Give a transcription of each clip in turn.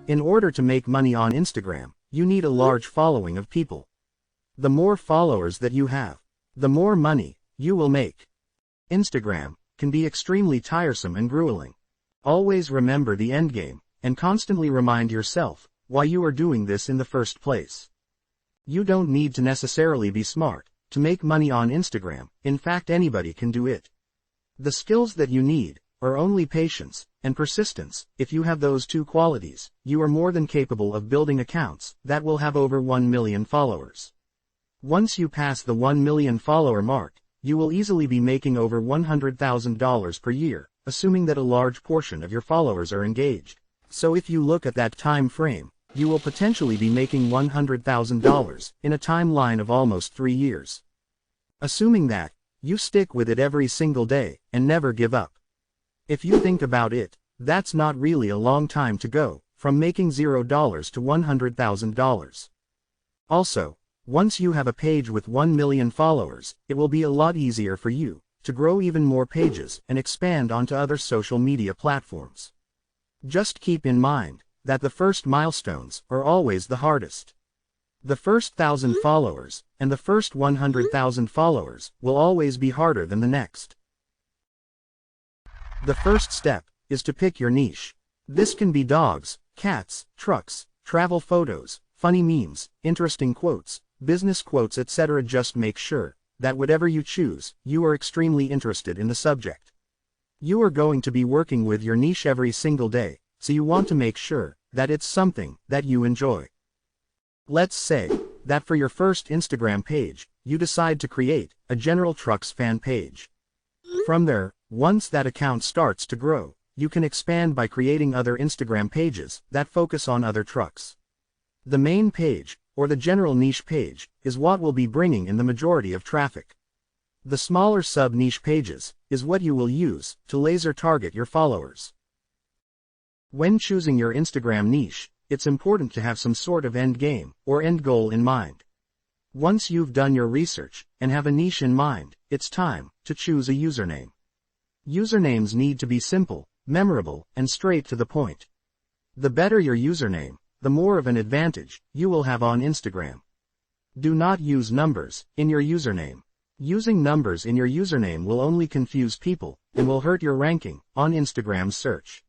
In order to make money on Instagram, you need a large following of people. The more followers that you have, the more money you will make. Instagram can be extremely tiresome and grueling. Always remember the endgame, and constantly remind yourself why you are doing this in the first place. You don't need to necessarily be smart to make money on Instagram. In fact, anybody can do it. The skills that you need are only patience and persistence. If you have those two qualities, you are more than capable of building accounts that will have over 1 million followers. Once you pass the 1 million follower mark, you will easily be making over $100,000 per year, assuming that a large portion of your followers are engaged. So if you look at that time frame, you will potentially be making $100,000 in a timeline of almost 3 years. Assuming that you stick with it every single day and never give up. If you think about it, that's not really a long time to go from making $0 to $100,000. Also, once you have a page with 1 million followers, it will be a lot easier for you to grow even more pages and expand onto other social media platforms. Just keep in mind that the first milestones are always the hardest. The first 1,000 followers and the first 100,000 followers will always be harder than the next. The first step is to pick your niche. This can be dogs, cats, trucks, travel photos, funny memes, interesting quotes, business quotes, etc. Just make sure that whatever you choose, you are extremely interested in the subject. You are going to be working with your niche every single day, so you want to make sure that it's something that you enjoy. Let's say that for your first Instagram page, you decide to create a general trucks fan page. From there, once that account starts to grow, you can expand by creating other Instagram pages that focus on other trucks. The main page, or the general niche page, is what will be bringing in the majority of traffic. The smaller sub-niche pages is what you will use to laser target your followers. When choosing your Instagram niche, it's important to have some sort of end game or end goal in mind. Once you've done your research and have a niche in mind, it's time to choose a username. Usernames need to be simple, memorable, and straight to the point. The better your username, the more of an advantage you will have on Instagram. Do not use numbers in your username. Using numbers in your username will only confuse people and will hurt your ranking on Instagram's search.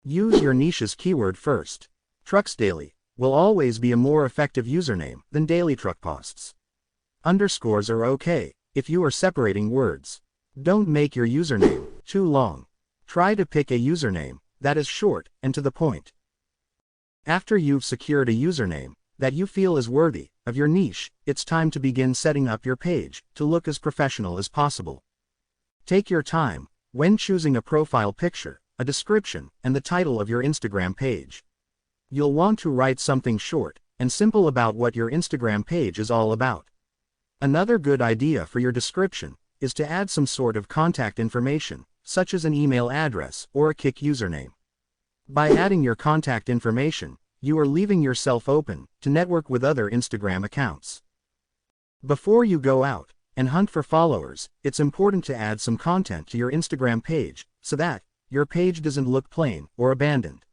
Use your niche's keyword first. Trucks Daily will always be a more effective username than Daily Truck Posts. Underscores are okay if you are separating words. Don't make your username too long. Try to pick a username that is short and to the point. After you've secured a username that you feel is worthy of your niche, it's time to begin setting up your page to look as professional as possible. Take your time when choosing a profile picture, a description, and the title of your Instagram page. You'll want to write something short and simple about what your Instagram page is all about. Another good idea for your description is to add some sort of contact information, such as an email address or a Kik username. By adding your contact information, you are leaving yourself open to network with other Instagram accounts. Before you go out and hunt for followers, it's important to add some content to your Instagram page so that your page doesn't look plain or abandoned.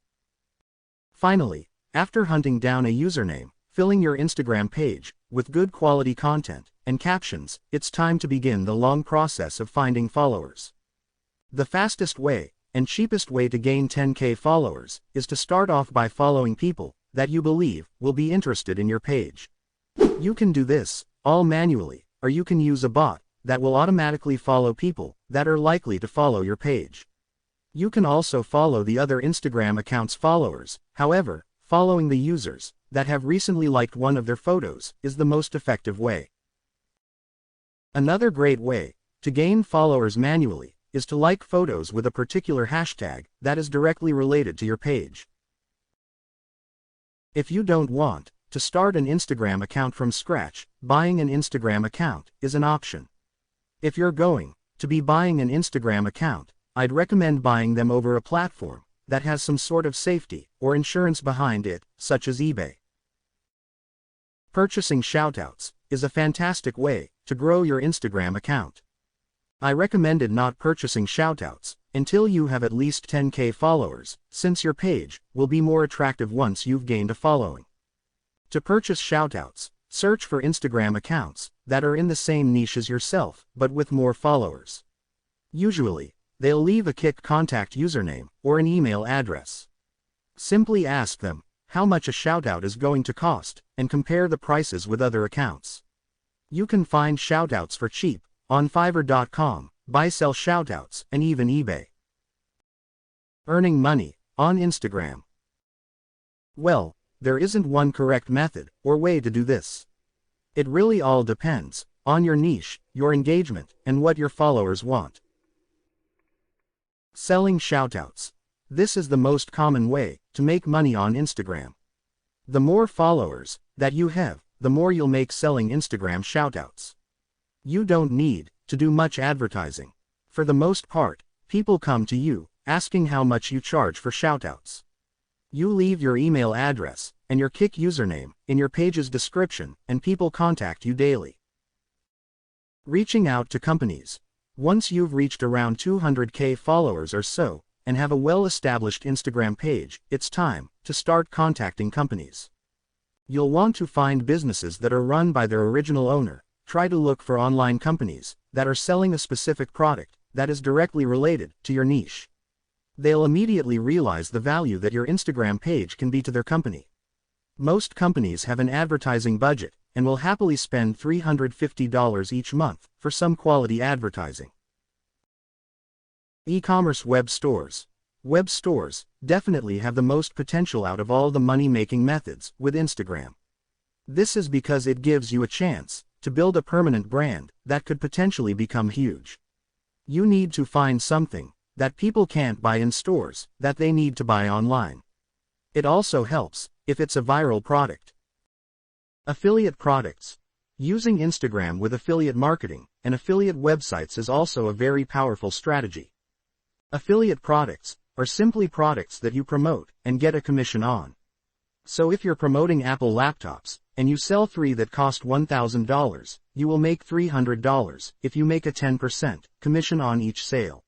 Finally, after hunting down a username, filling your Instagram page with good quality content and captions, it's time to begin the long process of finding followers. The fastest way and cheapest way to gain 10K followers is to start off by following people that you believe will be interested in your page. You can do this all manually, or you can use a bot that will automatically follow people that are likely to follow your page. You can also follow the other Instagram accounts' followers. However, following the users that have recently liked one of their photos is the most effective way. Another great way to gain followers manually is to like photos with a particular hashtag that is directly related to your page. If you don't want to start an Instagram account from scratch, buying an Instagram account is an option. If you're going to be buying an Instagram account, I'd recommend buying them over a platform that has some sort of safety or insurance behind it, such as eBay. Purchasing shoutouts is a fantastic way to grow your Instagram account. I recommended not purchasing shoutouts until you have at least 10K followers, since your page will be more attractive once you've gained a following. To purchase shoutouts, search for Instagram accounts that are in the same niche as yourself, but with more followers. Usually, they'll leave a Kik contact username or an email address. Simply ask them how much a shoutout is going to cost, and compare the prices with other accounts. You can find shoutouts for cheap on Fiverr.com, buy-sell shoutouts, and even eBay. Earning money on Instagram. Well, there isn't one correct method or way to do this. It really all depends on your niche, your engagement, and what your followers want. Selling shoutouts. This is the most common way to make money on Instagram. The more followers that you have, the more you'll make selling Instagram shoutouts. You don't need to do much advertising. For the most part, people come to you asking how much you charge for shoutouts. You leave your email address and your Kik username in your page's description, and people contact you daily. Reaching out to companies. Once you've reached around 200K followers or so, and have a well-established Instagram page, it's time to start contacting companies. You'll want to find businesses that are run by their original owner. Try to look for online companies that are selling a specific product that is directly related to your niche. They'll immediately realize the value that your Instagram page can be to their company. Most companies have an advertising budget and will happily spend $350 each month for some quality advertising. E-commerce web stores. Web stores definitely have the most potential out of all the money-making methods with Instagram. This is because it gives you a chance to build a permanent brand that could potentially become huge. You need to find something that people can't buy in stores that they need to buy online. It also helps if it's a viral product. Affiliate products. Using Instagram with affiliate marketing and affiliate websites is also a very powerful strategy. Affiliate products are simply products that you promote and get a commission on. So if you're promoting Apple laptops and you sell 3 that cost $1,000, you will make $300 if you make a 10% commission on each sale.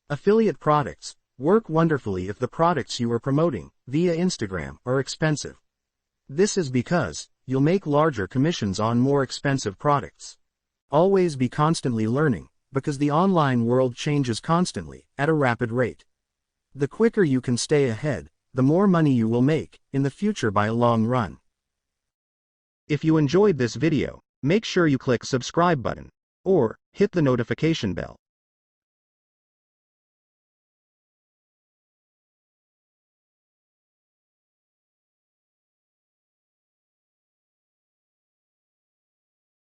Affiliate products work wonderfully if the products you are promoting via Instagram are expensive. This is because you'll make larger commissions on more expensive products. Always be constantly learning, because the online world changes constantly at a rapid rate. The quicker you can stay ahead, the more money you will make in the future by a long run. If you enjoyed this video, make sure you click subscribe button or hit the notification bell.